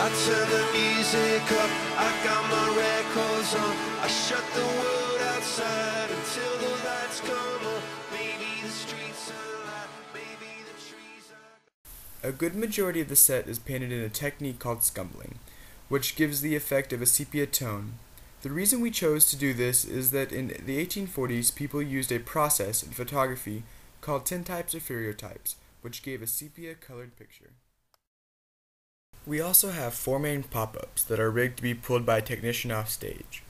I turn the music up, I got my records on. I shut the world outside until the lights come on. Maybe the streets are alive, maybe the trees are... A good majority of the set is painted in a technique called scumbling, which gives the effect of a sepia tone. The reason we chose to do this is that in the 1840s people used a process in photography called tintypes or ferrotypes, which gave a sepia-colored picture. We also have 4 main pop-ups that are rigged to be pulled by a technician off stage.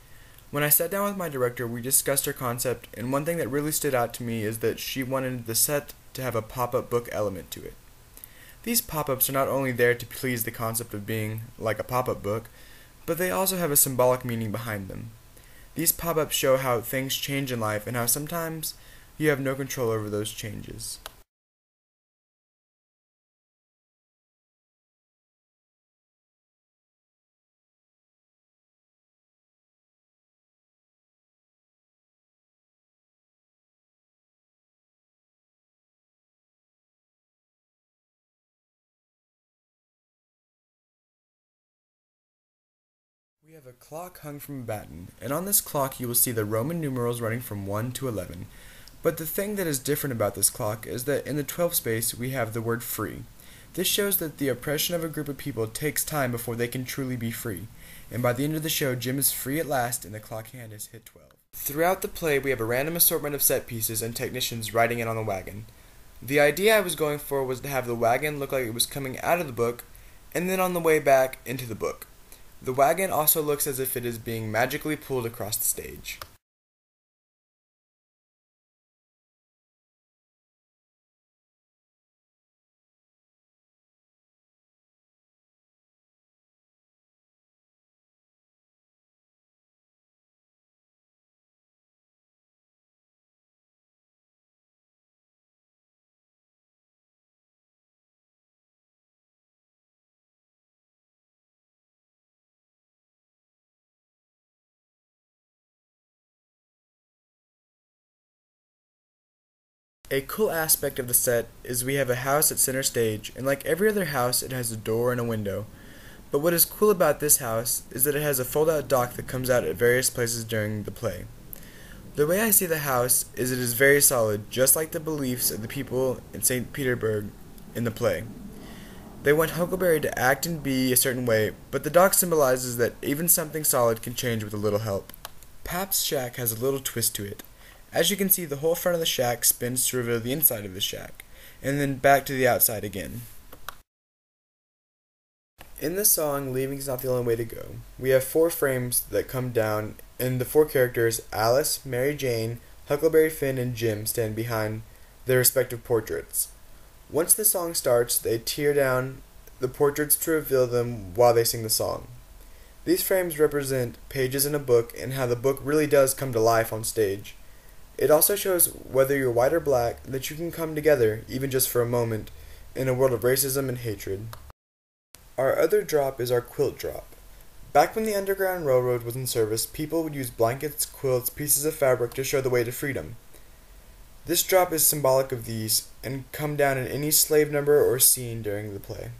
When I sat down with my director, we discussed her concept, and one thing that really stood out to me is that she wanted the set to have a pop-up book element to it. These pop-ups are not only there to please the concept of being like a pop-up book, but they also have a symbolic meaning behind them. These pop-ups show how things change in life and how sometimes you have no control over those changes. We have a clock hung from a batten, and on this clock you will see the Roman numerals running from 1 to 11. But the thing that is different about this clock is that in the 12 space we have the word free. This shows that the oppression of a group of people takes time before they can truly be free, and by the end of the show Jim is free at last and the clock hand has hit 12. Throughout the play we have a random assortment of set pieces and technicians riding in on the wagon. The idea I was going for was to have the wagon look like it was coming out of the book, and then on the way back into the book. The wagon also looks as if it is being magically pulled across the stage. A cool aspect of the set is we have a house at center stage, and like every other house it has a door and a window. But what is cool about this house is that it has a fold-out dock that comes out at various places during the play. The way I see the house is it is very solid, just like the beliefs of the people in St. Petersburg in the play. They want Huckleberry to act and be a certain way, but the dock symbolizes that even something solid can change with a little help. Pap's shack has a little twist to it. As you can see, the whole front of the shack spins to reveal the inside of the shack, and then back to the outside again. In the song, Leaving's Not the Only Way to Go, we have 4 frames that come down, and the 4 characters, Alice, Mary Jane, Huckleberry Finn, and Jim, stand behind their respective portraits. Once the song starts, they tear down the portraits to reveal them while they sing the song. These frames represent pages in a book and how the book really does come to life on stage. It also shows, whether you're white or black, that you can come together, even just for a moment, in a world of racism and hatred. Our other drop is our quilt drop. Back when the Underground Railroad was in service, people would use blankets, quilts, pieces of fabric to show the way to freedom. This drop is symbolic of these, and come down in any slave number or scene during the play.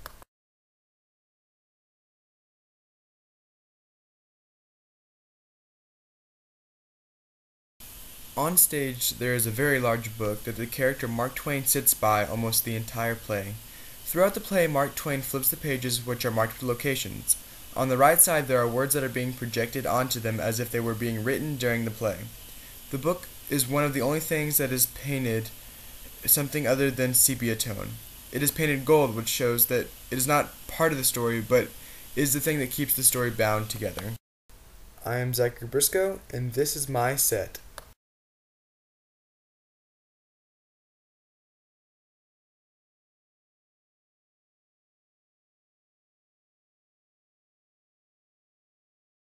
On stage, there is a very large book that the character Mark Twain sits by almost the entire play. Throughout the play, Mark Twain flips the pages which are marked with locations. On the right side, there are words that are being projected onto them as if they were being written during the play. The book is one of the only things that is painted something other than sepia tone. It is painted gold, which shows that it is not part of the story, but is the thing that keeps the story bound together. I am Zachary Briscoe, and this is my set.